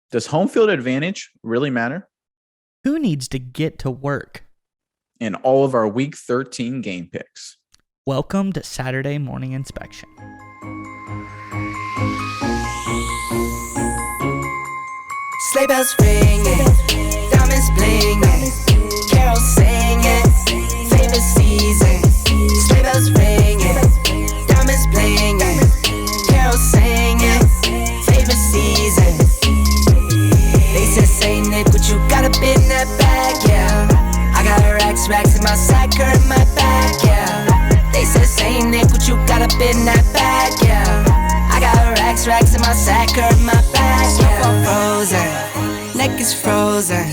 Does home field advantage really matter? Who needs to get to work? In all of our Week 13 game picks. Welcome to Saturday Morning Inspection. Sleigh bells ringing, diamonds blinging, carols singing, favorite season. Sleigh bells ringing, diamonds blinging, carols singing, favorite season. They said, say Nick, what you got up in that bag, yeah. I got racks in my sack or in my bag, yeah. They said, say Nick, what you got up in that bag, yeah. I got racks in my sack or in my bag, yeah. Frozen, neck is frozen.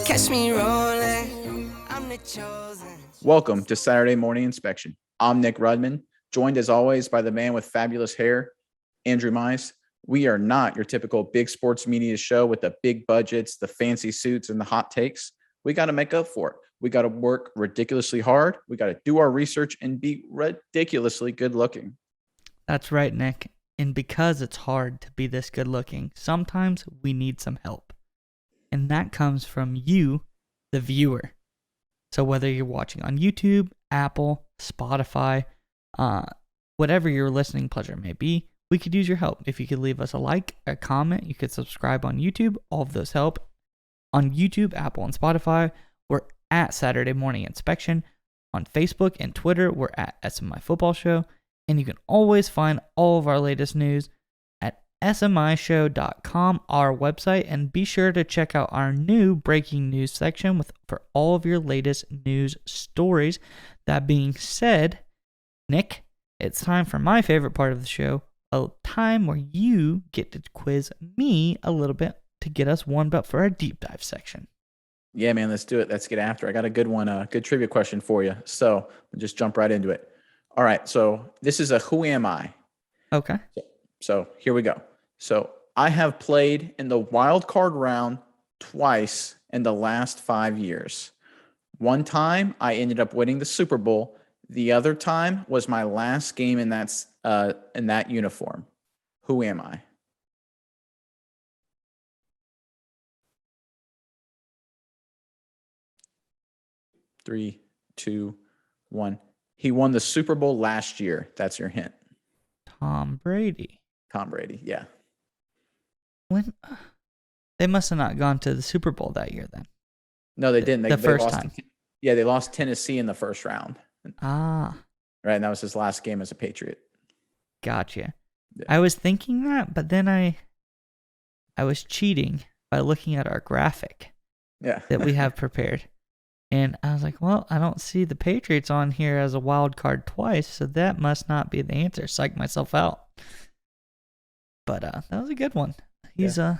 Catch me rolling, I'm the chosen. Welcome to Saturday Morning Inspection. I'm Nick Rudman, joined as always by the man with fabulous hair, Andrew Mize. We are not your typical big sports media show with the big budgets, the fancy suits, and the hot takes. We got to make up for it. We got to work ridiculously hard. We got to do our research and be ridiculously good looking. That's right, Nick. And because it's hard to be this good looking, sometimes we need some help. And that comes from you, the viewer. So whether you're watching on YouTube, Apple, Spotify, whatever your listening pleasure may be, we could use your help. If you could leave us a like, a comment, you could subscribe on YouTube. All of those help. On YouTube, Apple, and Spotify, we're at Saturday Morning Inspection. On Facebook and Twitter, we're at SMI Football Show. And you can always find all of our latest news at smishow.com, our website. And be sure to check out our new breaking news section for all of your latest news stories. That being said, Nick, it's time for my favorite part of the show, a time where you get to quiz me a little bit to get us warmed up for our deep dive section. Yeah, man, let's do it. Let's get after it. I got a good one, good trivia question for you. So we'll just jump right into it. All right, so this is a who am I? Okay. So here we go. So I have played in the wild card round twice in the last 5 years. One time I ended up winning the Super Bowl. The other time was my last game in that uniform. Who am I? Three, two, one. He won the Super Bowl last year. That's your hint. Tom Brady. Tom Brady, yeah. When they must have not gone to the Super Bowl that year then. No, they didn't. The first time. Yeah, they lost Tennessee in the first round. Ah. Right, and that was his last game as a Patriot. Gotcha. Yeah. I was thinking that, but then I was cheating by looking at our graphic that we have prepared. And I was like, well, I don't see the Patriots on here as a wild card twice, so that must not be the answer. Psych myself out. But that was a good one. He's who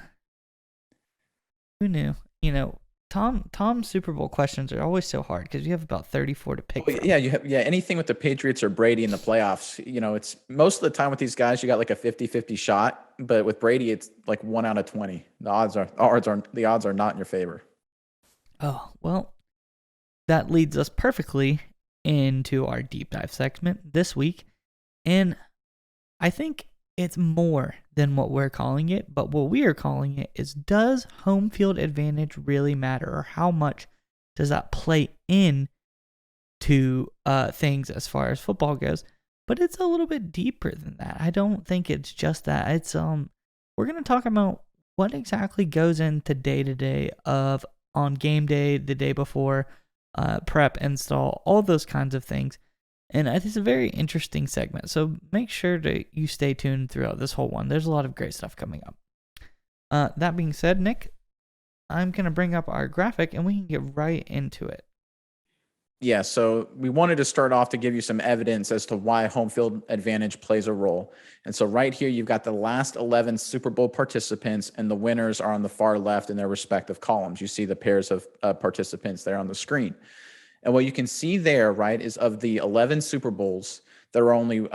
knew? You know, Tom's Super Bowl questions are always so hard because you have about 34 to pick from. Yeah, anything with the Patriots or Brady in the playoffs, it's most of the time with these guys you got like a 50-50 shot, but with Brady it's like 1 out of 20. The odds are not in your favor. Oh, well, that leads us perfectly into our deep dive segment this week. And I think it's more than what we're calling it, but what we are calling it is, does home field advantage really matter, or how much does that play in to things as far as football goes? But it's a little bit deeper than that. I don't think it's just that. It's we're going to talk about what exactly goes into day-to-day of on game day, the day before, prep, install, all those kinds of things. And it's a very interesting segment, so make sure you stay tuned throughout this whole one. There's a lot of great stuff coming up. That being said, Nick, I'm going to bring up our graphic, and we can get right into it. Yeah, so we wanted to start off to give you some evidence as to why home field advantage plays a role. And so right here, you've got the last 11 Super Bowl participants, and the winners are on the far left in their respective columns. You see the pairs of participants there on the screen. And what you can see there, right, is of the 11 Super Bowls, there are only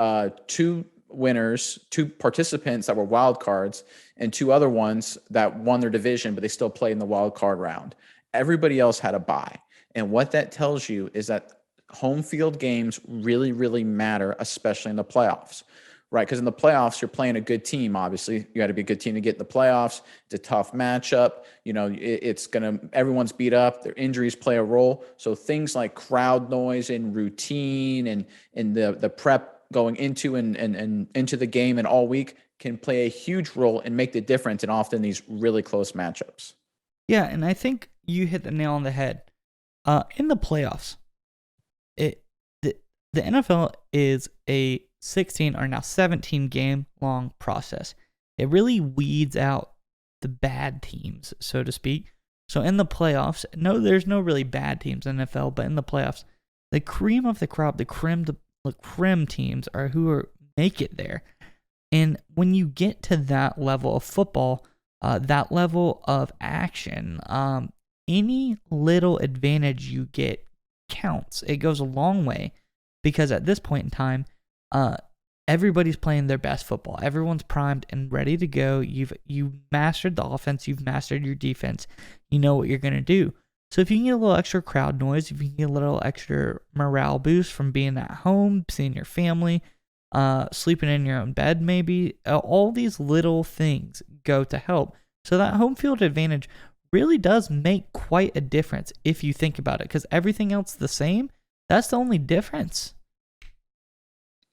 two winners, two participants that were wild cards, and two other ones that won their division, but they still played in the wild card round. Everybody else had a bye. And what that tells you is that home field games really, really matter, especially in the playoffs, right? Because in the playoffs, you're playing a good team. Obviously, you got to be a good team to get in the playoffs. It's a tough matchup. Everyone's beat up. Their injuries play a role. So things like crowd noise and routine and the prep going into and into the game and all week can play a huge role and make the difference in often these really close matchups. Yeah, and I think you hit the nail on the head. In the playoffs, the NFL is a 16 or now 17 game long process. It really weeds out the bad teams, so to speak. So in the playoffs, no, there's no really bad teams in the NFL, but in the playoffs, the cream of the crop, the creme teams are who make it there. And when you get to that level of football, that level of action, any little advantage you get counts. It goes a long way because at this point in time, everybody's playing their best football. Everyone's primed and ready to go. You've mastered the offense. You've mastered your defense. You know what you're going to do. So if you can get a little extra crowd noise, if you can get a little extra morale boost from being at home, seeing your family, sleeping in your own bed maybe, all these little things go to help. So that home field advantage really does make quite a difference if you think about it, because everything else the same. That's the only difference.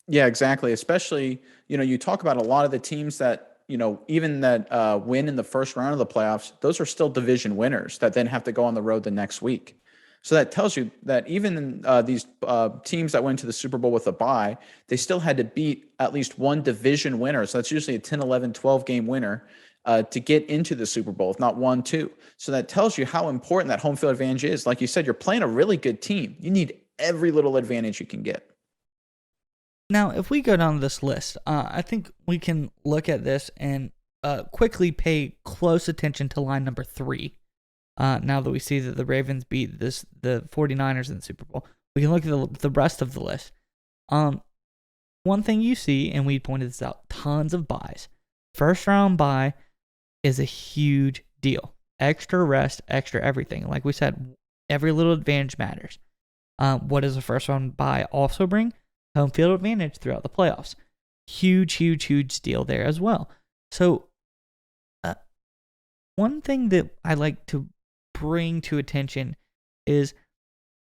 Yeah, exactly. Especially, you talk about a lot of the teams that, even that win in the first round of the playoffs, those are still division winners that then have to go on the road the next week. So that tells you that even these teams that went to the Super Bowl with a bye, they still had to beat at least one division winner. So that's usually a 10, 11, 12 game winner to get into the Super Bowl, if not 1, 2. So that tells you how important that home field advantage is. Like you said, you're playing a really good team. You need every little advantage you can get. Now, if we go down this list, I think we can look at this and quickly pay close attention to line number 3. Now that we see that the Ravens beat the 49ers in the Super Bowl, we can look at the rest of the list. One thing you see, and we pointed this out, tons of buys. First round buy is a huge deal. Extra rest, extra everything. Like we said, every little advantage matters. What does a first round buy also bring? Home field advantage throughout the playoffs. Huge, huge, huge deal there as well. So, one thing that I like to bring to attention is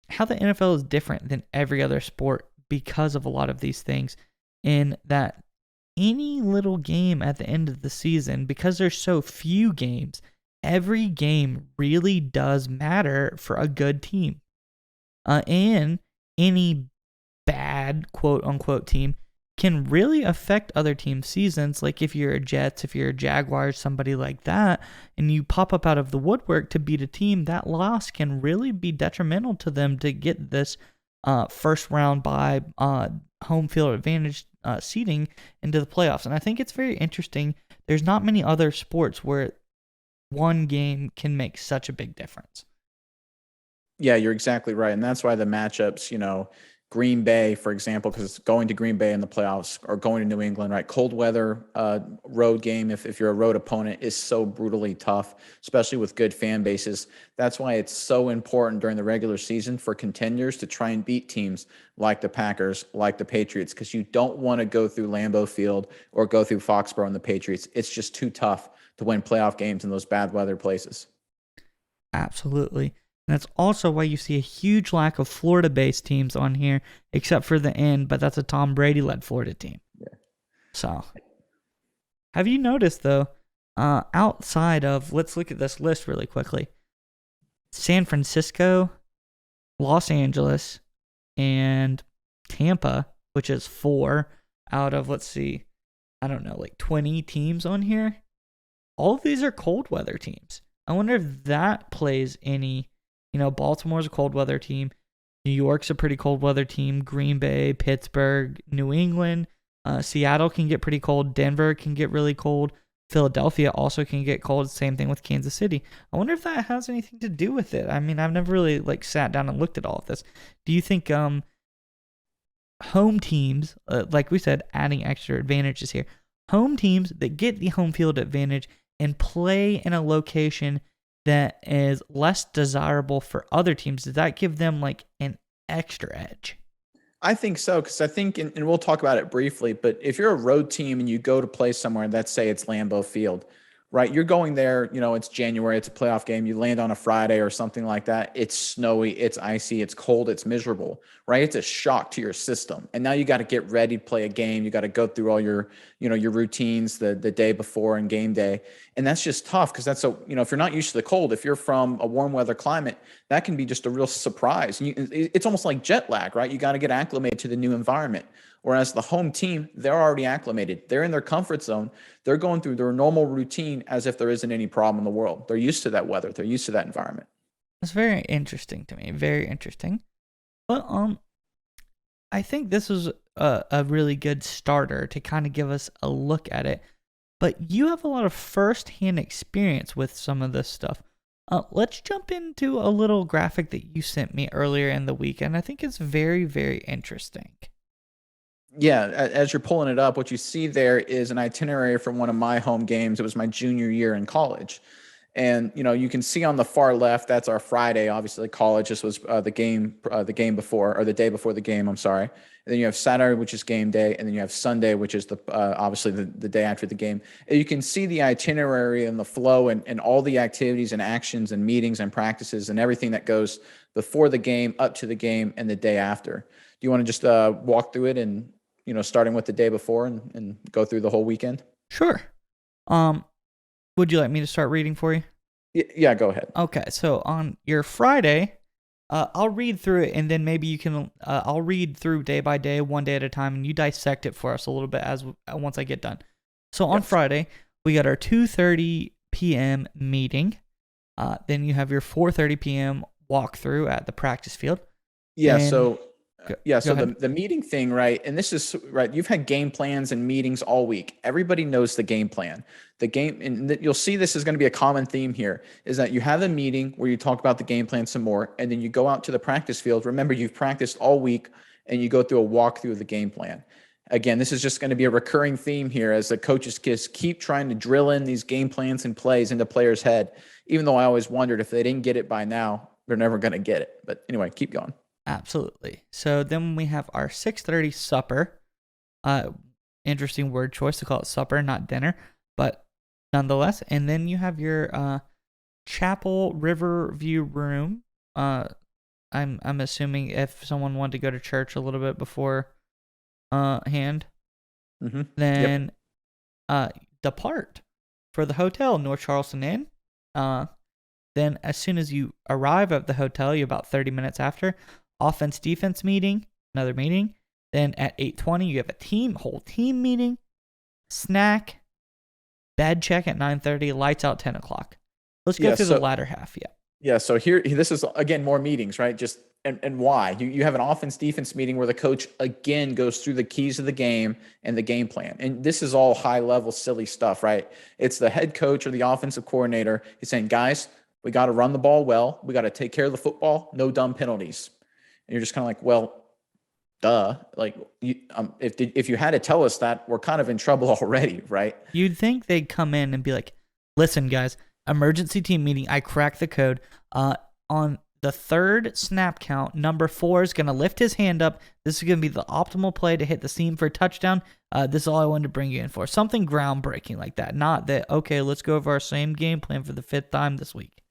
how the NFL is different than every other sport because of a lot of these things, in that any little game at the end of the season, because there's so few games, every game really does matter for a good team. And any bad quote-unquote team can really affect other teams' seasons. Like if you're a Jets, if you're a Jaguars, somebody like that, and you pop up out of the woodwork to beat a team, that loss can really be detrimental to them to get this first round by home field advantage seeding into the playoffs. And I think it's very interesting. There's not many other sports where one game can make such a big difference. Yeah, you're exactly right. And that's why the matchups, Green Bay, for example, because going to Green Bay in the playoffs or going to New England, right? Cold weather road game, if you're a road opponent, is so brutally tough, especially with good fan bases. That's why it's so important during the regular season for contenders to try and beat teams like the Packers, like the Patriots, because you don't want to go through Lambeau Field or go through Foxborough and the Patriots. It's just too tough to win playoff games in those bad weather places. Absolutely. And that's also why you see a huge lack of Florida-based teams on here, except for the end, but that's a Tom Brady-led Florida team. Yeah. So, have you noticed, though, outside of, let's look at this list really quickly, San Francisco, Los Angeles, and Tampa, which is 4 out of, let's see, I don't know, like 20 teams on here. All of these are cold weather teams. I wonder if that plays any... Baltimore's a cold weather team. New York's a pretty cold weather team. Green Bay, Pittsburgh, New England. Seattle can get pretty cold. Denver can get really cold. Philadelphia also can get cold. Same thing with Kansas City. I wonder if that has anything to do with it. I mean, I've never really sat down and looked at all of this. Do you think home teams, like we said, adding extra advantages here, home teams that get the home field advantage and play in a location that is less desirable for other teams, does that give them an extra edge? I think so, because I think, and we'll talk about it briefly, but if you're a road team and you go to play somewhere, let's say it's Lambeau Field, right? You're going there, it's January, it's a playoff game, you land on a Friday or something like that. It's snowy, it's icy, it's cold, it's miserable, right? It's a shock to your system. And now you got to get ready to play a game. You got to go through all your routines the day before and game day. And that's just tough because if you're not used to the cold, if you're from a warm weather climate, that can be just a real surprise. It's almost like jet lag, right? You got to get acclimated to the new environment. Whereas the home team, they're already acclimated. They're in their comfort zone. They're going through their normal routine as if there isn't any problem in the world. They're used to that weather. They're used to that environment. That's very interesting to me. Very interesting. But I think this is a really good starter to kind of give us a look at it. But you have a lot of first-hand experience with some of this stuff. Let's jump into a little graphic that you sent me earlier in the week, and I think it's very, very interesting. Yeah, as you're pulling it up, what you see there is an itinerary from one of my home games. It was my junior year in college. And you can see on the far left, that's our Friday. Obviously, college. This was the game before, or the day before the game. I'm sorry. And then you have Saturday, which is game day, and then you have Sunday, which is obviously the day after the game. And you can see the itinerary and the flow and all the activities and actions and meetings and practices and everything that goes before the game, up to the game, and the day after. Do you want to just walk through it and starting with the day before and go through the whole weekend? Sure. Would you like me to start reading for you? Yeah, go ahead. Okay, so on your Friday, I'll read through it, and then maybe you can. I'll read through day by day, one day at a time, and you dissect it for us a little bit once I get done. So on Friday, we got our 2:30 p.m. meeting. Then you have your 4:30 p.m. walkthrough at the practice field. Yeah. And So Go ahead. the meeting thing, right? And this is right. You've had game plans and meetings all week. Everybody knows the game plan. The game, and you'll see this is going to be a common theme here, is that you have a meeting where you talk about the game plan some more, and then you go out to the practice field. Remember, you've practiced all week, and you go through a walkthrough of the game plan. Again, this is just going to be a recurring theme here as the coaches just keep trying to drill in these game plans and plays into players' head. Even though I always wondered if they didn't get it by now, they're never going to get it. But anyway, keep going. Absolutely. So then we have our 6:30 supper. Interesting word choice to call it supper, not dinner, but nonetheless. And then you have your chapel Riverview room. I'm assuming if someone wanted to go to church a little bit before hand, then depart for the hotel, North Charleston Inn. Then as soon as you arrive at the hotel, you're about 30 minutes after. Offense defense meeting, another meeting. Then at 8:20 you have a whole team meeting, snack, bed check at 9:30, lights out 10 o'clock. Let's go through the latter half. Yeah. So this is again more meetings, right? Just and why you have an offense defense meeting where the coach again goes through the keys of the game and the game plan. And this is all high level silly stuff, right? It's the head coach or the offensive coordinator. He's saying, guys, we got to run the ball well. We got to take care of the football. No dumb penalties. And you're just kind of like, well, duh. Like, if you had to tell us that, we're kind of in trouble already, right? You'd think they'd come in and be like, listen, guys, emergency team meeting. I cracked the code. On the third snap count, number 4 is going to lift his hand up. This is going to be the optimal play to hit the seam for a touchdown. This is all I wanted to bring you in for. Something groundbreaking like that. Not that, okay, let's go over our same game plan for the 5th time this week.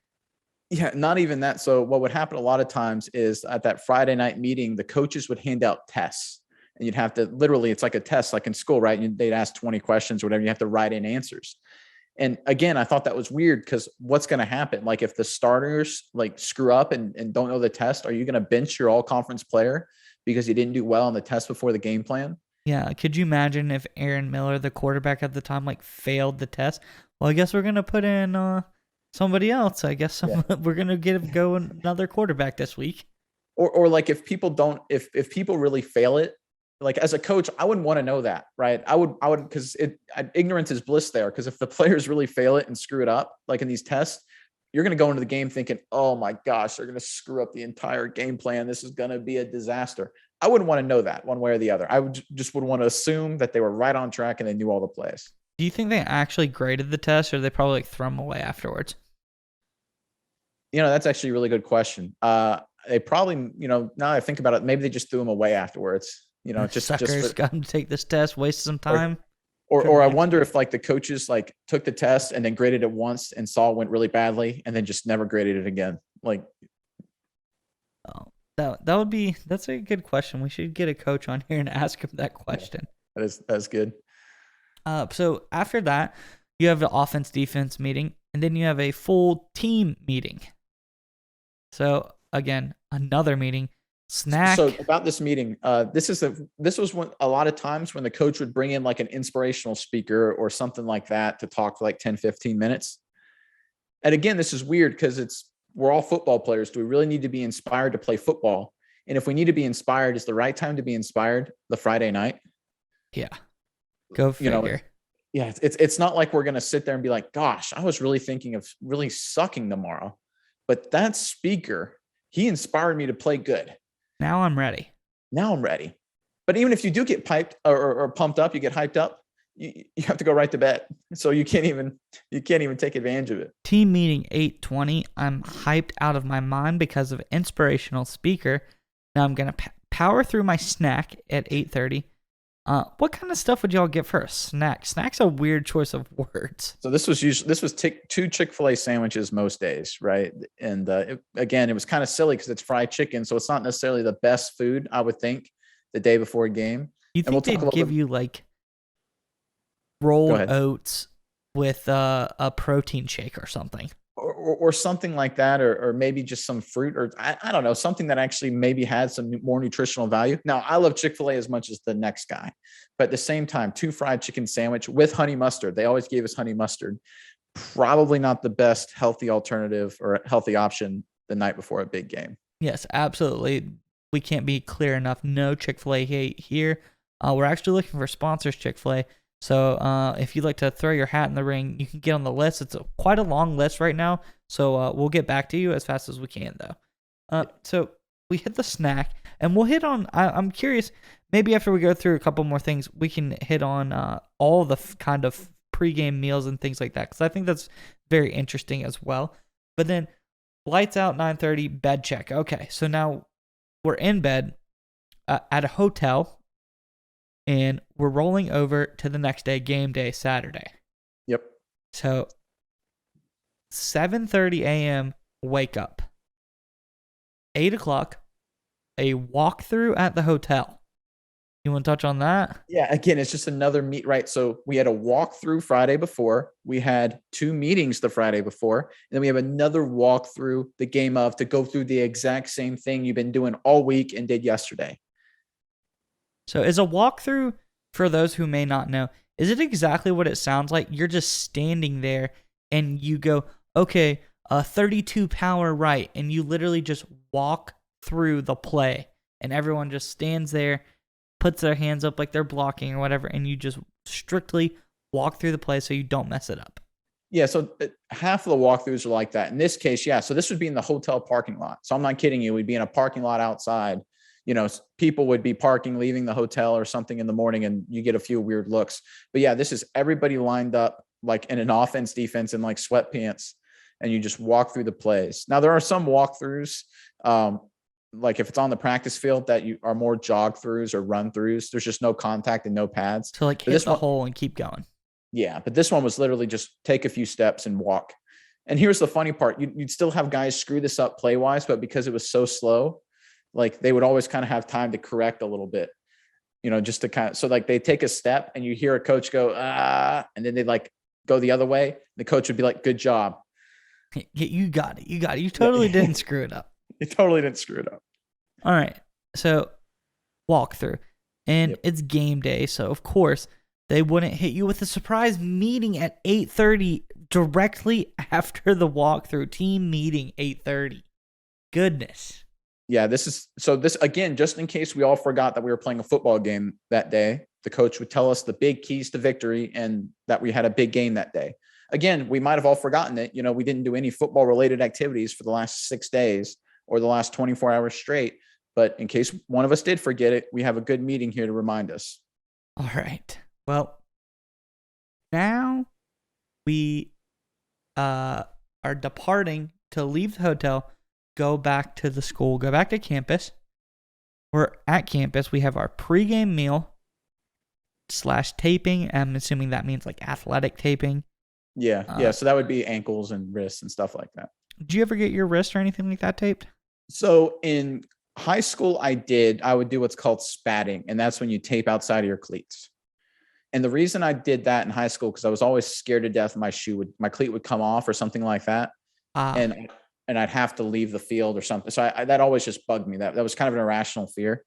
Yeah, not even that. So what would happen a lot of times is at that Friday night meeting, the coaches would hand out tests, and you'd have to literally, it's like a test, like in school, right? They'd ask 20 questions or whatever. You have to write in answers. And again, I thought that was weird because what's going to happen? Like if the starters like screw up and don't know the test, are you going to bench your all conference player because you didn't do well on the test before the game plan? Yeah. Could you imagine if Aaron Miller, the quarterback at the time, like failed the test? Well, I guess we're going to put in, somebody else. I guess we're gonna go another quarterback this week. Or like if people don't, if people really fail it, like as a coach, I wouldn't want to know that, right? I would because ignorance is bliss there. Because if the players really fail it and screw it up, like in these tests, you're gonna go into the game thinking, oh my gosh, they're gonna screw up the entire game plan. This is gonna be a disaster. I wouldn't want to know that one way or the other. I would want to assume that they were right on track and they knew all the plays. Do you think they actually graded the test, or they probably like throw them away afterwards? That's actually a really good question. they probably, now I think about it, maybe they just threw them away afterwards. Just Suckers got to take this test, waste some time. Or I wonder if like the coaches like took the test and then graded it once and saw it went really badly and then just never graded it again. Like, oh, that's a good question. We should get a coach on here and ask him that question. that's good. So after that, you have the offense defense meeting, and then you have a full team meeting. So again, another meeting. Snack. So about this meeting, this was when a lot of times when the coach would bring in like an inspirational speaker or something like that to talk for like 10, 15 minutes. And again, this is weird because we're all football players. Do we really need to be inspired to play football? And if we need to be inspired, is the right time to be inspired the Friday night? Yeah. Go figure. Yeah, it's not like we're going to sit there and be like, gosh, I was really thinking of really sucking tomorrow. But that speaker, he inspired me to play good. Now I'm ready. But even if you do get piped or pumped up, you get hyped up, you have to go right to bed. So you can't even take advantage of it. Team meeting 8:20. I'm hyped out of my mind because of inspirational speaker. Now I'm going to power through my snack at 8:30. What kind of stuff would y'all get for a snack? Snack's a weird choice of words. So this was 2 Chick-fil-A sandwiches most days, right? And again, it was kind of silly because it's fried chicken, so it's not necessarily the best food, I would think, the day before a game. You think they'd give you like rolled oats with a protein shake or something? Or something like that, or maybe just some fruit, or I don't know, something that actually maybe had some more nutritional value. Now, I love Chick-fil-A as much as the next guy, but at the same time, 2 fried chicken sandwich with honey mustard. They always gave us honey mustard. Probably not the best healthy alternative or healthy option the night before a big game. Yes, absolutely. We can't be clear enough. No Chick-fil-A hate here. We're actually looking for sponsors, Chick-fil-A. So if you'd like to throw your hat in the ring, you can get on the list. It's quite a long list right now, so we'll get back to you as fast as we can, though. So we hit the snack, and we'll hit on, I'm curious, maybe after we go through a couple more things, we can hit on all the kind of pregame meals and things like that, because I think that's very interesting as well. But then lights out, 9:30, bed check. Okay, so now we're in bed at a hotel, and we're rolling over to the next day, game day, Saturday. Yep. So 7:30 a.m., wake up. 8 o'clock, a walkthrough at the hotel. You want to touch on that? Yeah, again, it's just another meet, right? So we had a walkthrough Friday before. We had 2 meetings the Friday before. And then we have another walkthrough the game of to go through the exact same thing you've been doing all week and did yesterday. So is a walkthrough, for those who may not know, is it exactly what it sounds like? You're just standing there and you go, okay, 32 power right, and you literally just walk through the play, and everyone just stands there, puts their hands up like they're blocking or whatever, and you just strictly walk through the play so you don't mess it up. Yeah, so half of the walkthroughs are like that. In this case, yeah, so this would be in the hotel parking lot. So I'm not kidding you. We'd be in a parking lot outside. People would be parking, leaving the hotel or something in the morning, and you get a few weird looks. But yeah, this is everybody lined up like in an offense, defense, and like sweatpants, and you just walk through the plays. Now, there are some walkthroughs, like if it's on the practice field, that you are more jog throughs or run throughs. There's just no contact and no pads. So like hit the hole and keep going. Yeah, but this one was literally just take a few steps and walk. And here's the funny part. You'd still have guys screw this up play-wise, but because it was so slow, like they would always kind of have time to correct a little bit, just to kind of, so like they take a step and you hear a coach go, and then they like go the other way. The coach would be like, good job. You got it. You totally didn't screw it up. You totally didn't screw it up. All right. So walkthrough, and It's game day. So of course they wouldn't hit you with a surprise meeting at 8:30 directly after the walkthrough. Team meeting 8:30. Goodness. Yeah, this again, just in case we all forgot that we were playing a football game that day, the coach would tell us the big keys to victory and that we had a big game that day. Again, we might have all forgotten it. We didn't do any football related activities for the last 6 days or the last 24 hours straight. But in case one of us did forget it, we have a good meeting here to remind us. All right. Well, now we are departing to leave the hotel go back to the school, go back to campus. We're at campus. We have our pregame meal / taping. I'm assuming that means like athletic taping. Yeah. So that would be ankles and wrists and stuff like that. Did you ever get your wrist or anything like that taped? So in high school, I would do what's called spatting, and that's when you tape outside of your cleats. And the reason I did that in high school, because I was always scared to death my cleat would come off or something like that. And I'd have to leave the field or something. So that always just bugged me. That was kind of an irrational fear.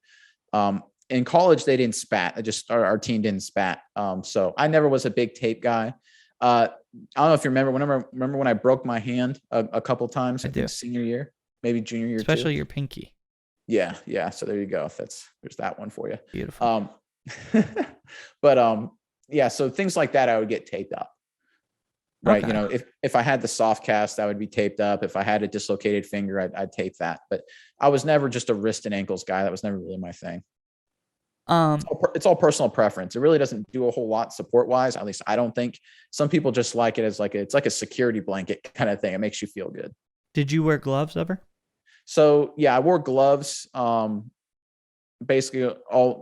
In college, they didn't spat. Our team didn't spat. So I never was a big tape guy. I don't know if you remember when I broke my hand a couple times. I think senior year, maybe junior year, especially too. Your pinky. Yeah. So there you go. There's that one for you. Beautiful. But yeah. So things like that, I would get taped up. Right. Okay. If I had the soft cast, that would be taped up. If I had a dislocated finger, I'd tape that. But I was never just a wrist and ankles guy. That was never really my thing. It's all personal preference. It really doesn't do a whole lot support wise. At least I don't think. Some people just like it as it's like a security blanket kind of thing. It makes you feel good. Did you wear gloves ever? So yeah, I wore gloves. Basically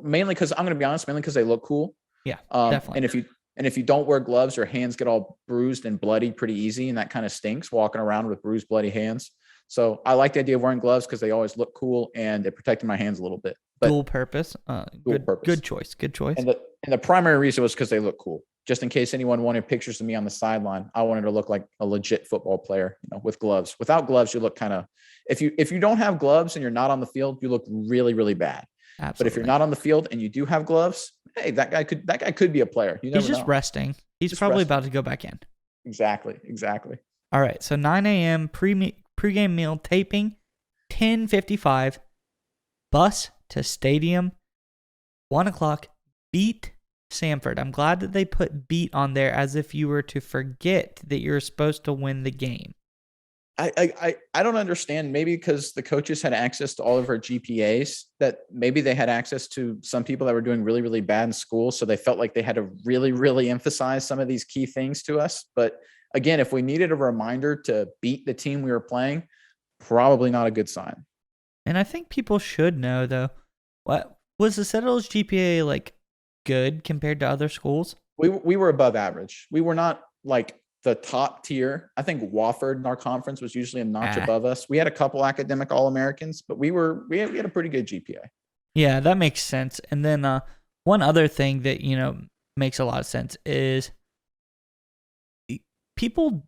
mainly because I'm going to be honest, mainly because they look cool. Yeah, definitely. And if you don't wear gloves, your hands get all bruised and bloody pretty easy. And that kind of stinks, walking around with bruised, bloody hands. So I like the idea of wearing gloves because they always look cool and it protected my hands a little bit. But dual purpose. Good choice. And the primary reason was because they look cool. Just in case anyone wanted pictures of me on the sideline, I wanted to look like a legit football player, with gloves. Without gloves, you look kind of, if you don't have gloves and you're not on the field, you look really, really bad. Absolutely. But if you're not on the field and you do have gloves, hey, that guy could be a player. He's just resting. He's probably about to go back in. Exactly. All right. So 9 a.m. pregame meal taping, 10:55, bus to stadium, 1 o'clock, beat Samford. I'm glad that they put beat on there as if you were to forget that you're supposed to win the game. I don't understand. Maybe because the coaches had access to all of our GPAs, that maybe they had access to some people that were doing really, really bad in school. So they felt like they had to really, really emphasize some of these key things to us. But again, if we needed a reminder to beat the team we were playing, probably not a good sign. And I think people should know, though, what was the Citadel's GPA like good compared to other schools? We were above average. We were not like the top tier. I think Wofford in our conference was usually a notch above us. We had a couple academic All-Americans, but we had a pretty good GPA. Yeah, that makes sense. And then one other thing that, makes a lot of sense is people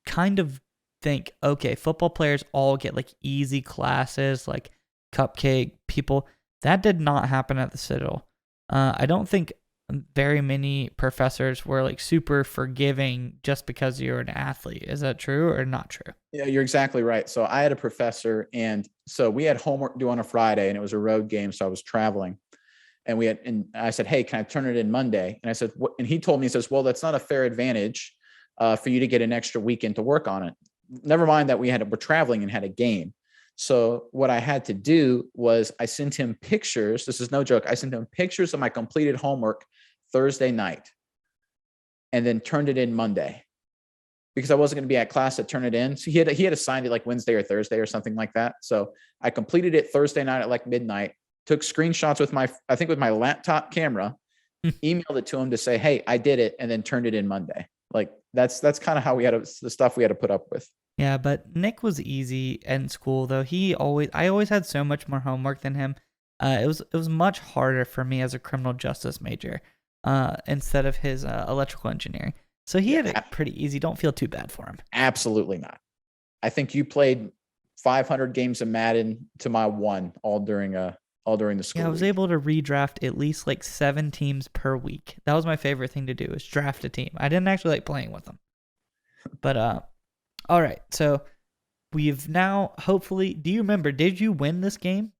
kind of think, okay, football players all get like easy classes, like cupcake people. That did not happen at the Citadel. I don't think very many professors were like super forgiving just because you're an athlete. Is that true or not true? Yeah, you're exactly right. So I had a professor, and so we had homework due on a Friday, and it was a road game, so I was traveling. And I said, "Hey, can I turn it in Monday?" And I said, "What?" And he told me, he says, "Well, that's not a fair advantage for you to get an extra weekend to work on it. Never mind that we're traveling and had a game." So what I had to do was I sent him pictures. This is no joke. I sent him pictures of my completed homework Thursday night and then turned it in Monday because I wasn't going to be at class to turn it in. So he had assigned it like Wednesday or Thursday or something like that. So I completed it Thursday night at like midnight, took screenshots with my laptop camera, emailed it to him to say, "Hey, I did it," and then turned it in Monday. Like that's kind of how the stuff we had to put up with. Yeah, but Nick was easy in school though. I always had so much more homework than him. It was much harder for me as a criminal justice major, instead of his electrical engineering. So he had it pretty easy. Don't feel too bad for him. Absolutely not. I think you played 500 games of Madden to my 1 all during the school. Yeah, I was able to redraft at least like 7 teams per week. That was my favorite thing to do, is draft a team. I didn't actually like playing with them. But all right, so we've now hopefully. Do you remember? Did you win this game?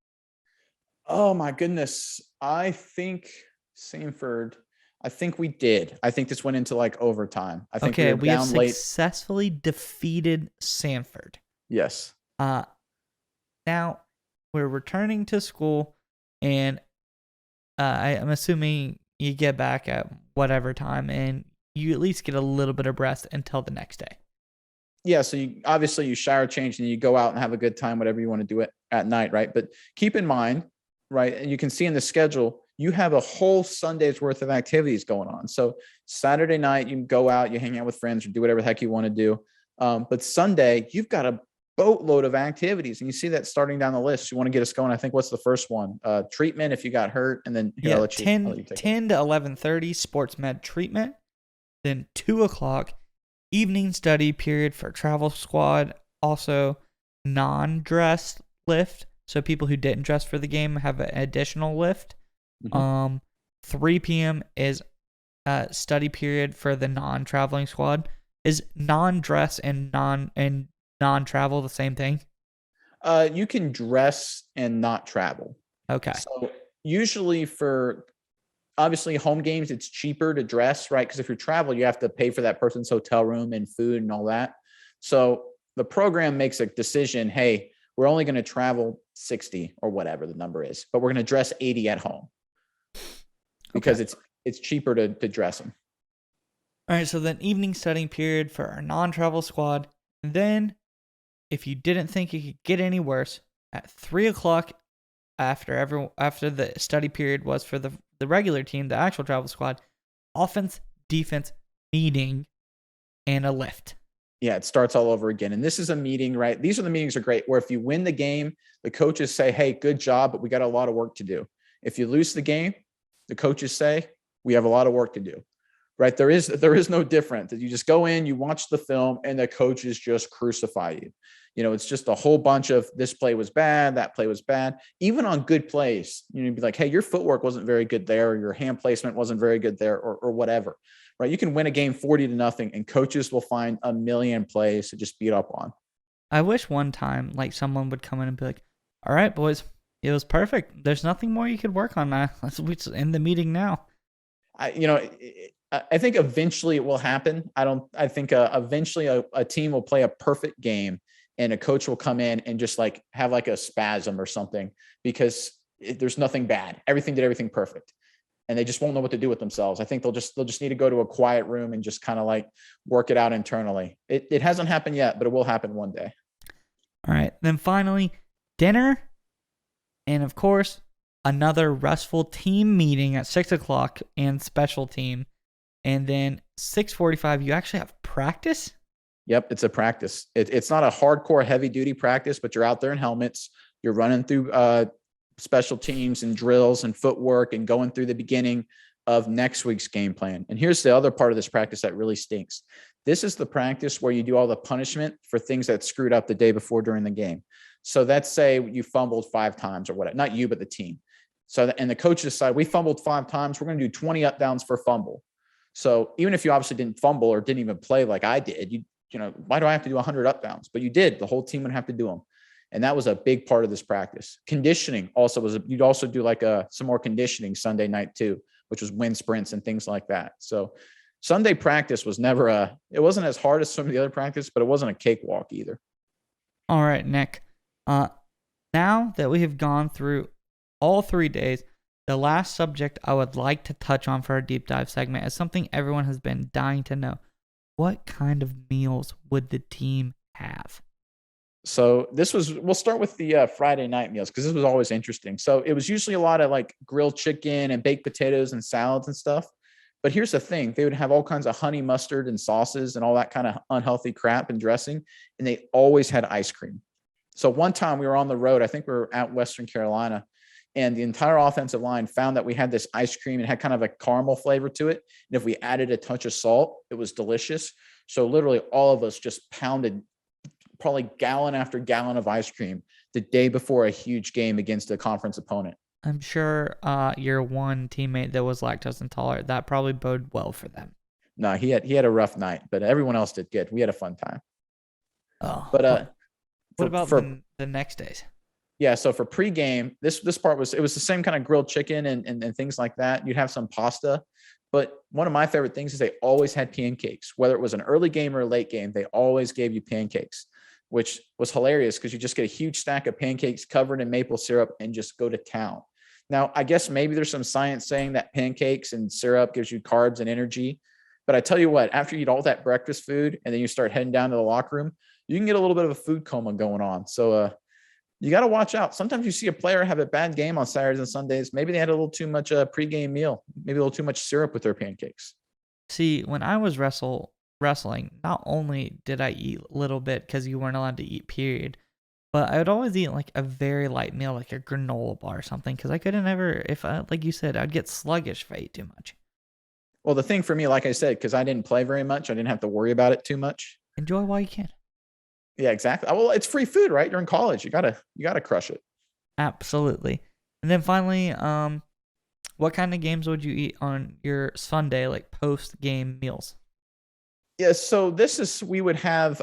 Oh my goodness! I think Samford. I think we did. I think this went into like overtime. I think we have successfully defeated Samford. Yes. Now we're returning to school, and I'm assuming you get back at whatever time, and you at least get a little bit of rest until the next day. Yeah, so you obviously you shower, change, and you go out and have a good time, whatever you want to do it at night, right? But keep in mind, right, and you can see in the schedule, you have a whole Sunday's worth of activities going on. So Saturday night, you can go out, you hang out with friends, or do whatever the heck you want to do. But Sunday, you've got a boatload of activities, and you see that starting down the list. You want to get us going? I think what's the first one? Treatment if you got hurt, and then Yeah, I'll let you 10, take it. 10 to 11:30 sports med treatment. Then 2 o'clock evening study period for travel squad. Also non-dress lift. So people who didn't dress for the game have an additional lift. 3 p.m. is study period for the non-traveling squad. Is non-dress and non-travel the same thing? You can dress and not travel. Okay. So usually for obviously home games, it's cheaper to dress, right? Because if you travel, you have to pay for that person's hotel room and food and all that. So the program makes a decision, hey, we're only going to travel 60 or whatever the number is, but we're going to dress 80 at home because it's cheaper to dress them. All right, so then evening studying period for our non-travel squad. And then, if you didn't think it could get any worse, at 3 o'clock after the study period was for the regular team, the actual travel squad, offense, defense, meeting, and a lift. Yeah, it starts all over again. And this is a meeting, right? These are the meetings are great where if you win the game, the coaches say, hey, good job, but we got a lot of work to do. If you lose the game, the coaches say, we have a lot of work to do. Right? There is no difference. You just go in, you watch the film, and the coaches just crucify you. You know, it's just a whole bunch of this play was bad, that play was bad. Even on good plays, you'd be like, hey, your footwork wasn't very good there, or your hand placement wasn't very good there, or whatever. Right? You can win a game 40-0, and coaches will find a million plays to just beat up on. I wish one time like someone would come in and be like, all right, boys, it was perfect. There's nothing more you could work on now. Let's end the meeting now. I think eventually it will happen. I think eventually a team will play a perfect game and a coach will come in and just like have like a spasm or something because there's nothing bad. Everything did everything perfect. And they just won't know what to do with themselves. I think they'll just need to go to a quiet room and just kind of like work it out internally. It hasn't happened yet, but it will happen one day. All right. Then finally, dinner. And of course, another restful team meeting at 6 o'clock and special team. And then 6:45, you actually have practice? Yep, it's a practice. It's not a hardcore heavy duty practice, but you're out there in helmets. You're running through special teams and drills and footwork and going through the beginning of next week's game plan. And here's the other part of this practice that really stinks. This is the practice where you do all the punishment for things that screwed up the day before during the game. So let's say you fumbled 5 times or whatever, not you, but the team. So, and the coaches decide we fumbled 5 times. We're going to do 20 up downs for fumble. So even if you obviously didn't fumble or didn't even play like I did, you know, why do I have to do 100 up downs? But you did. The whole team would have to do them. And that was a big part of this practice. Conditioning also was, you'd also do like some more conditioning Sunday night too, which was wind sprints and things like that. So Sunday practice was never it wasn't as hard as some of the other practice, but it wasn't a cakewalk either. All right, Nick. Now that we have gone through all 3 days, the last subject I would like to touch on for our deep dive segment is something everyone has been dying to know. What kind of meals would the team have? So we'll start with the Friday night meals because this was always interesting. So it was usually a lot of like grilled chicken and baked potatoes and salads and stuff. But here's the thing. They would have all kinds of honey mustard and sauces and all that kind of unhealthy crap and dressing. And they always had ice cream. So one time we were on the road, I think we were at Western Carolina, and the entire offensive line found that we had this ice cream. It had kind of a caramel flavor to it. And if we added a touch of salt, it was delicious. So literally all of us just pounded probably gallon after gallon of ice cream the day before a huge game against a conference opponent. I'm sure your one teammate that was lactose intolerant, that probably boded well for them. No, he had a rough night, but everyone else did good. We had a fun time. Oh, but what about the next days? Yeah, so for pregame, this part was the same kind of grilled chicken and things like that. You'd have some pasta, but one of my favorite things is they always had pancakes. Whether it was an early game or a late game, they always gave you pancakes, which was hilarious because you just get a huge stack of pancakes covered in maple syrup and just go to town. Now, I guess maybe there's some science saying that pancakes and syrup gives you carbs and energy, But I tell you what, after you eat all that breakfast food and then you start heading down to the locker room, you can get a little bit of a food coma going on. So you got to watch out. Sometimes you see a player have a bad game on Saturdays and Sundays. Maybe they had a little too much pregame meal, maybe a little too much syrup with their pancakes. See, when I was wrestling, not only did I eat a little bit because you weren't allowed to eat, period, but I would always eat like a very light meal, like a granola bar or something, because I couldn't ever, like you said, I'd get sluggish if I ate too much. Well, the thing for me, like I said, because I didn't play very much, I didn't have to worry about it too much. Enjoy while you can. Yeah, exactly. Well, it's free food, right? You're in college. You gotta crush it. Absolutely. And then finally, what kind of games would you eat on your Sunday, like post-game meals? Yeah, so we would have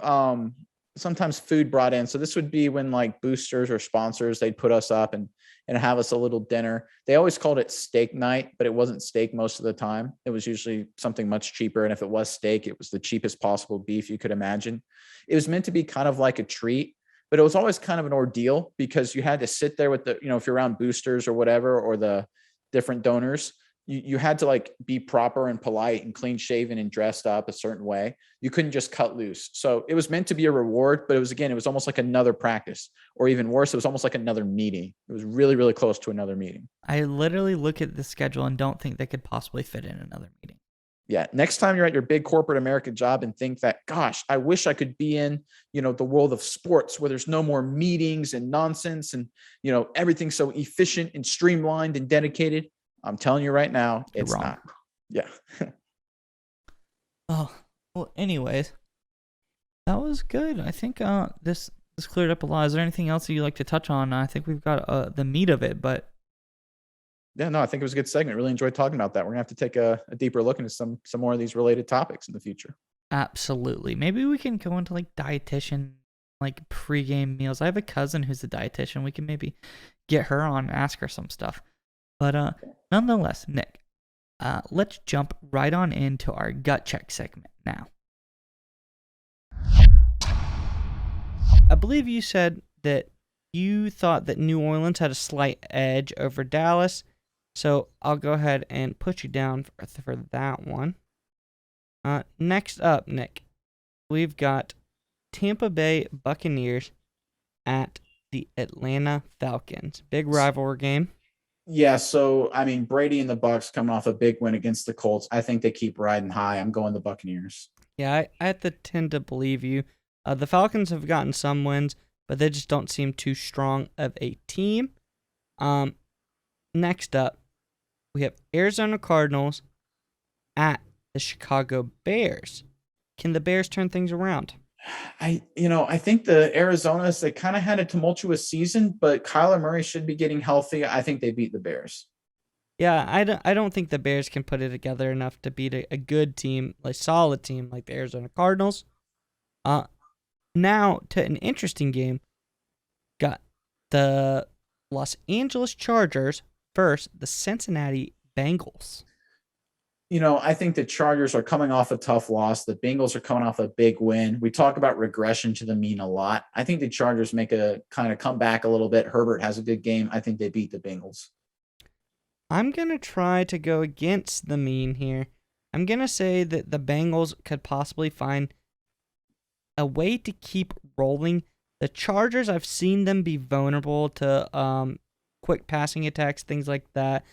sometimes food brought in. So this would be when like boosters or sponsors, they'd put us up and have us a little dinner. They always called it steak night, but it wasn't steak most of the time. It was usually something much cheaper. And if it was steak, it was the cheapest possible beef you could imagine. It was meant to be kind of like a treat, but it was always kind of an ordeal because you had to sit there with if you're around boosters or whatever, or the different donors, you had to like be proper and polite and clean shaven and dressed up a certain way. You couldn't just cut loose. So it was meant to be a reward, but it was almost like another practice, or even worse, it was almost like another meeting. It was really, really close to another meeting. I literally look at the schedule and don't think they could possibly fit in another meeting. Yeah. Next time you're at your big corporate America job and think that, gosh, I wish I could be in, the world of sports where there's no more meetings and nonsense and, everything's so efficient and streamlined and dedicated. I'm telling you right now, it's wrong. not. Yeah. Oh, well, anyways, that was good. I think this cleared up a lot. Is there anything else that you'd like to touch on? I think we've got the meat of it, but yeah, no, I think it was a good segment. Really enjoyed talking about that. We're gonna have to take a deeper look into some more of these related topics in the future. absolutely. Maybe we can go into like dietitian, like pregame meals. I have a cousin who's a dietitian. We can maybe get her on and ask her some stuff. But nonetheless, Nick, let's jump right on into our gut check segment now. I believe you said that you thought that New Orleans had a slight edge over Dallas, so I'll go ahead and put you down for that one. Next up, Nick, we've got Tampa Bay Buccaneers at the Atlanta Falcons. Big rivalry game. Yeah, so I mean, Brady and the Bucks coming off a big win against the Colts. I think they keep riding high. I'm going the Buccaneers. Yeah, I have to tend to believe you. The Falcons have gotten some wins, but they just don't seem too strong of a team. Next up, we have Arizona Cardinals at the Chicago Bears. Can the Bears turn things around? I think the Arizonas, they kind of had a tumultuous season, but Kyler Murray should be getting healthy. I think they beat the Bears. Yeah, I don't think the Bears can put it together enough to beat a good team, a solid team like the Arizona Cardinals. Now to an interesting game. Got the Los Angeles Chargers versus the Cincinnati Bengals. I think the Chargers are coming off a tough loss. The Bengals are coming off a big win. We talk about regression to the mean a lot. I think the Chargers make a kind of come back a little bit. Herbert has a good game. I think they beat the Bengals. I'm going to try to go against the mean here. I'm going to say that the Bengals could possibly find a way to keep rolling. The Chargers, I've seen them be vulnerable to quick passing attacks, things like that.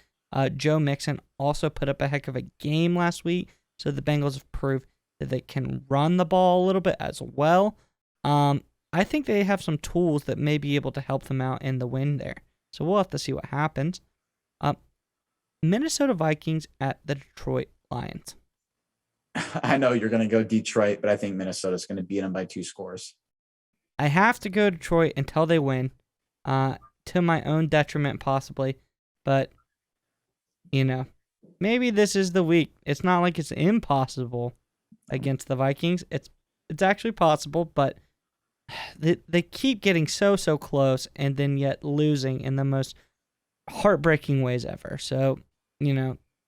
Joe Mixon also put up a heck of a game last week, so the Bengals have proved that they can run the ball a little bit as well. I think they have some tools that may be able to help them out in the win there. So we'll have to see what happens. Minnesota Vikings at the Detroit Lions. I know you're going to go Detroit, but I think Minnesota's going to beat them by 2 scores. I have to go Detroit until they win, to my own detriment possibly, but maybe this is the week. It's not like it's impossible against the Vikings. It's actually possible, but they keep getting so close and then yet losing in the most heartbreaking ways ever. So,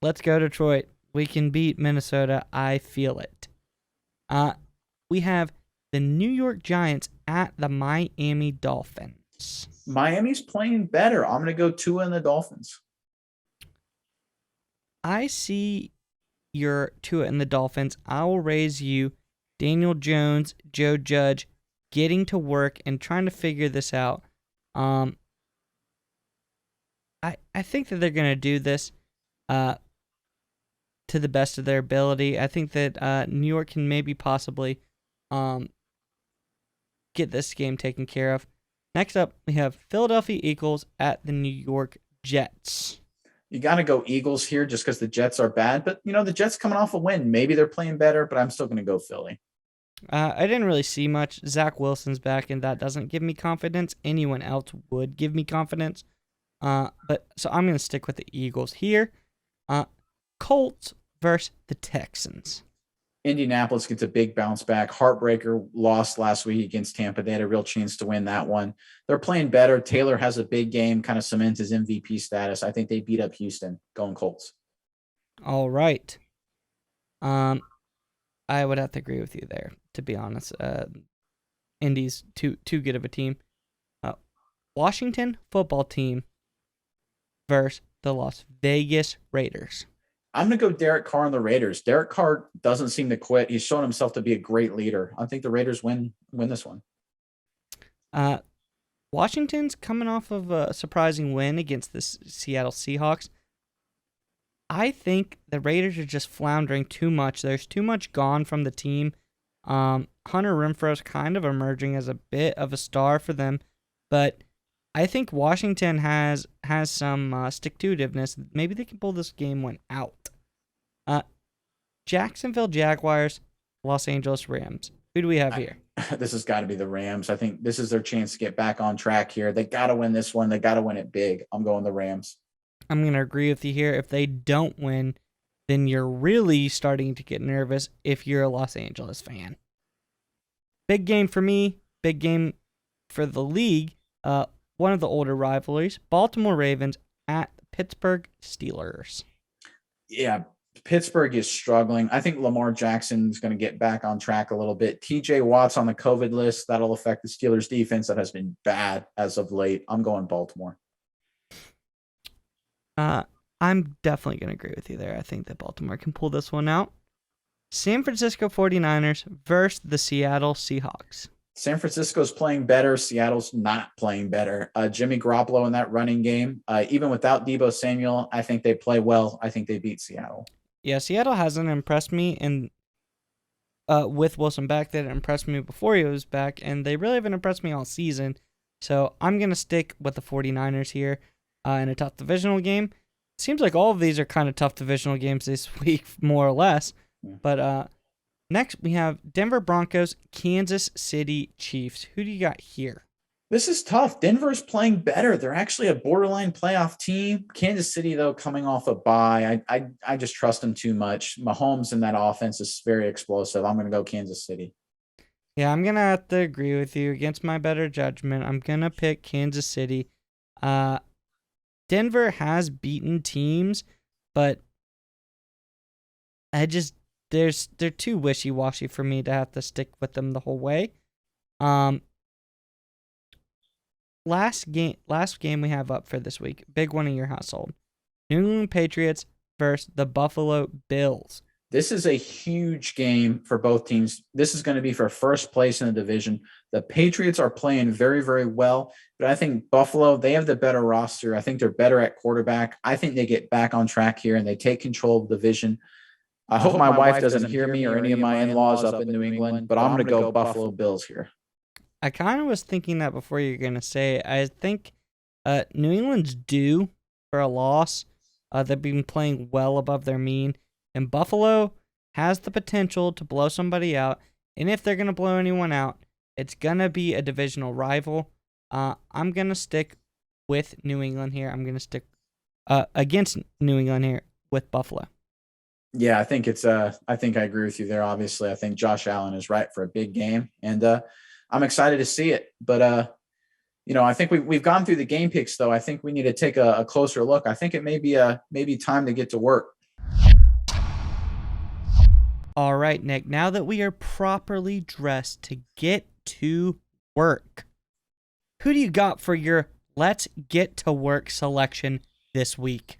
let's go Detroit. We can beat Minnesota. I feel it. We have the New York Giants at the Miami Dolphins. Miami's playing better. I'm going to go Tua and the Dolphins. I see your Tua and the Dolphins. I will raise you Daniel Jones, Joe Judge, getting to work and trying to figure this out. I think that they're going to do this to the best of their ability. I think that New York can maybe possibly get this game taken care of. Next up, we have Philadelphia Eagles at the New York Jets. You got to go Eagles here just because the Jets are bad. But, the Jets coming off a win. Maybe they're playing better, but I'm still going to go Philly. I didn't really see much. Zach Wilson's back, and that doesn't give me confidence. Anyone else would give me confidence. So I'm going to stick with the Eagles here. Colts versus the Texans. Indianapolis gets a big bounce back. Heartbreaker lost last week against Tampa. They had a real chance to win that one. They're playing better. Taylor has a big game, kind of cements his MVP status. I think they beat up Houston. Going Colts. All right. I would have to agree with you there, to be honest. Indy's too good of a team. Washington football team versus the Las Vegas Raiders. I'm going to go Derek Carr on the Raiders. Derek Carr doesn't seem to quit. He's shown himself to be a great leader. I think the Raiders win this one. Washington's coming off of a surprising win against the Seattle Seahawks. I think the Raiders are just floundering too much. There's too much gone from the team. Hunter Renfrow's kind of emerging as a bit of a star for them, but I think Washington has some stick-to-itiveness. Maybe they can pull this game one out. Jacksonville Jaguars, Los Angeles Rams. Who do we have here? This has got to be the Rams. I think this is their chance to get back on track here. They got to win this one. They got to win it big. I'm going the Rams. I'm going to agree with you here. If they don't win, then you're really starting to get nervous if you're a Los Angeles fan. Big game for me. Big game for the league. One of the older rivalries, Baltimore Ravens at Pittsburgh Steelers. Yeah, Pittsburgh is struggling. I think Lamar Jackson is going to get back on track a little bit. TJ Watt's on the COVID list. That'll affect the Steelers defense that has been bad as of late. I'm going Baltimore. I'm definitely going to agree with you there. I think that Baltimore can pull this one out. San Francisco 49ers versus the Seattle Seahawks. San Francisco's playing better. Seattle's not playing better. Jimmy Garoppolo in that running game, even without Deebo Samuel, I think they play well. I think they beat Seattle. Yeah, Seattle hasn't impressed me, and with Wilson back, they didn't impress me before he was back, and they really haven't impressed me all season. So I'm going to stick with the 49ers here in a tough divisional game. Seems like all of these are kind of tough divisional games this week, more or less. Yeah. But next, we have Denver Broncos, Kansas City Chiefs. Who do you got here? This is tough. Denver's playing better. They're actually a borderline playoff team. Kansas City, though, coming off a bye. I just trust them too much. Mahomes in that offense is very explosive. I'm going to go Kansas City. Yeah, I'm going to have to agree with you. Against my better judgment, I'm going to pick Kansas City. Denver has beaten teams, but they're too wishy-washy for me to have to stick with them the whole way. Last game we have up for this week, big one in your household. New England Patriots versus the Buffalo Bills. This is a huge game for both teams. This is going to be for first place in the division. The Patriots are playing very, very well, but I think Buffalo, they have the better roster. I think they're better at quarterback. I think they get back on track here and they take control of the division. I hope my wife doesn't hear me or any of my in-laws up in New England, but I'm going to go Buffalo Bills here. I kind of was thinking that before you're going to say it. I think New England's due for a loss. They've been playing well above their mean. And Buffalo has the potential to blow somebody out. And if they're going to blow anyone out, it's going to be a divisional rival. I'm going to stick with New England here. I'm going to stick against New England here with Buffalo. Yeah, I think I agree with you there. Obviously, I think Josh Allen is right for a big game. And I'm excited to see it. But, I think we've gone through the game picks, though. I think we need to take a closer look. I think it may be time to get to work. All right, Nick, now that we are properly dressed to get to work, who do you got for your Let's Get to Work selection this week?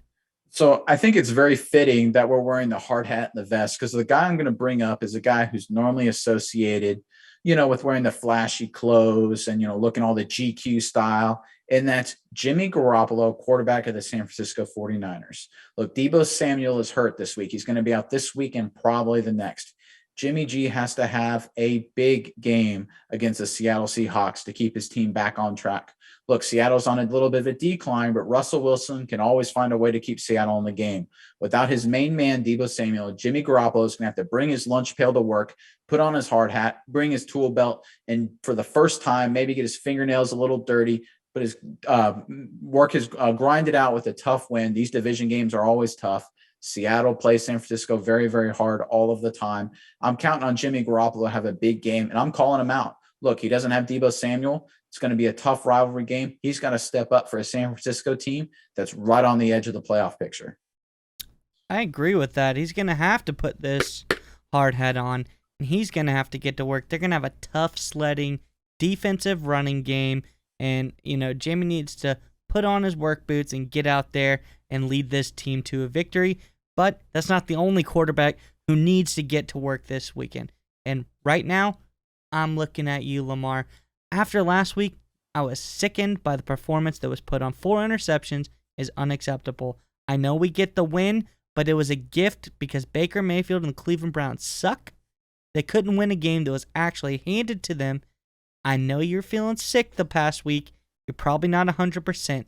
So I think it's very fitting that we're wearing the hard hat and the vest, because the guy I'm going to bring up is a guy who's normally associated, with wearing the flashy clothes and, looking all the GQ style. And that's Jimmy Garoppolo, quarterback of the San Francisco 49ers. Look, Deebo Samuel is hurt this week. He's going to be out this week and probably the next. Jimmy G has to have a big game against the Seattle Seahawks to keep his team back on track. Look, Seattle's on a little bit of a decline, but Russell Wilson can always find a way to keep Seattle in the game. Without his main man, Deebo Samuel, Jimmy Garoppolo is going to have to bring his lunch pail to work, put on his hard hat, bring his tool belt, and for the first time, maybe get his fingernails a little dirty, but grind it out with a tough win. These division games are always tough. Seattle plays San Francisco very, very hard all of the time. I'm counting on Jimmy Garoppolo to have a big game, and I'm calling him out. Look, he doesn't have Deebo Samuel. It's going to be a tough rivalry game. He's got to step up for a San Francisco team that's right on the edge of the playoff picture. I agree with that. He's going to have to put this hard hat on, and he's going to have to get to work. They're going to have a tough sledding defensive running game, and, Jimmy needs to put on his work boots and get out there and lead this team to a victory. But that's not the only quarterback who needs to get to work this weekend. And right now, I'm looking at you, Lamar. After last week, I was sickened by the performance that was put on. 4 interceptions is unacceptable. I know we get the win, but it was a gift because Baker Mayfield and the Cleveland Browns suck. They couldn't win a game that was actually handed to them. I know you're feeling sick the past week. You're probably not 100%,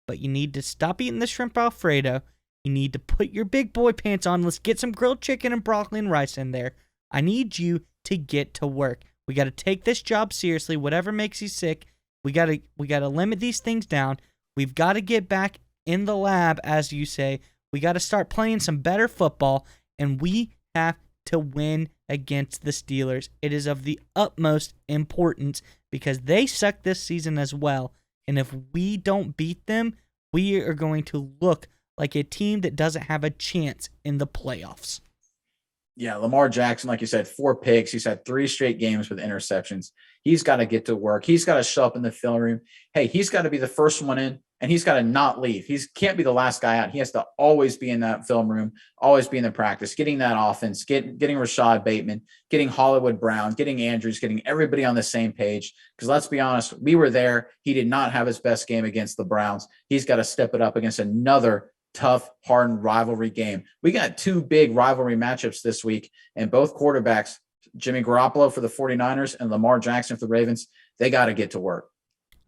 but you need to stop eating the shrimp Alfredo. You need to put your big boy pants on. Let's get some grilled chicken and broccoli and rice in there. I need you to get to work. We got to take this job seriously. Whatever makes you sick, we got to limit these things down. We've got to get back in the lab, as you say. We got to start playing some better football, and we have to win against the Steelers. It is of the utmost importance because they suck this season as well. And if we don't beat them, we are going to look like a team that doesn't have a chance in the playoffs. Yeah, Lamar Jackson, like you said, 4 picks. He's had 3 straight games with interceptions. He's got to get to work. He's got to show up in the film room. Hey, he's got to be the first one in, and he's got to not leave. He can't be the last guy out. He has to always be in that film room, always be in the practice, getting that offense, getting Rashad Bateman, getting Hollywood Brown, getting Andrews, getting everybody on the same page. Because let's be honest, we were there. He did not have his best game against the Browns. He's got to step it up against another tough, hardened rivalry game. We got 2 big rivalry matchups this week, and both quarterbacks, Jimmy Garoppolo for the 49ers and Lamar Jackson for the Ravens, they got to get to work.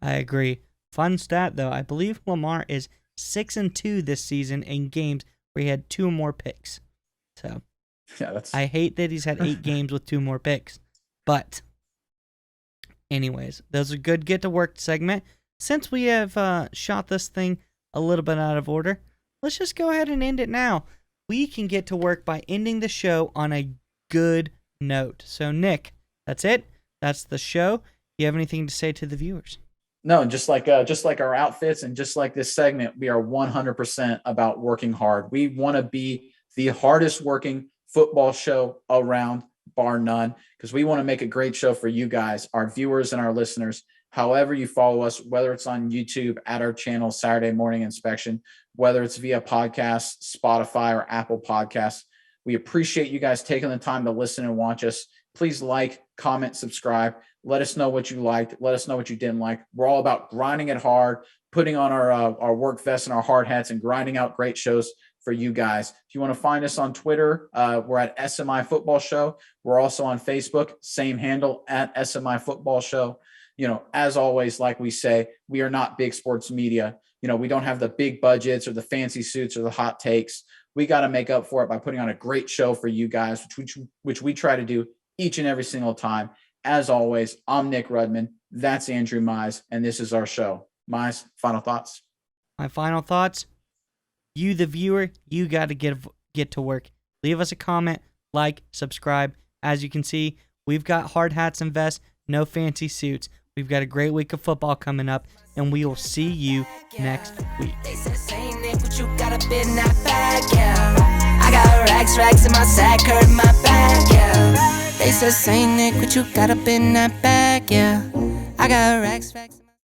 I agree. Fun stat, though. I believe Lamar is 6-2 this season in games where he had 2 more picks. So, yeah, I hate that he's had 8 games with 2 more picks. But, anyways, that was a good get-to-work segment. Since we have shot this thing a little bit out of order, let's just go ahead and end it now. We can get to work by ending the show on a good note. So, Nick, that's it. That's the show. Do you have anything to say to the viewers? No, just like our outfits and just like this segment, we are 100% about working hard. We want to be the hardest working football show around, bar none, because we want to make a great show for you guys, our viewers and our listeners. However you follow us, whether it's on YouTube at our channel, Saturday Morning Inspection, whether it's via podcast, Spotify, or Apple Podcasts, we appreciate you guys taking the time to listen and watch us. Please like, comment, subscribe. Let us know what you liked. Let us know what you didn't like. We're all about grinding it hard, putting on our work vests and our hard hats and grinding out great shows for you guys. If you want to find us on Twitter, we're at SMI Football Show. We're also on Facebook, same handle at SMI Football Show. As always, like we say, we are not big sports media. We don't have the big budgets or the fancy suits or the hot takes. We got to make up for it by putting on a great show for you guys, which we try to do each and every single time. As always, I'm Nick Rudman. That's Andrew Mize, and this is our show. Mize, final thoughts? My final thoughts, you, the viewer, you got to get to work. Leave us a comment, like, subscribe. As you can see, we've got hard hats and vests, no fancy suits. We've got a great week of football coming up, and we will see you next week. They said, say, Nick, what you got up in that bag, yeah. I got racks in my sack, hurt my back, yeah. They said, say, Nick, what you got up in that bag, yeah. I got racks.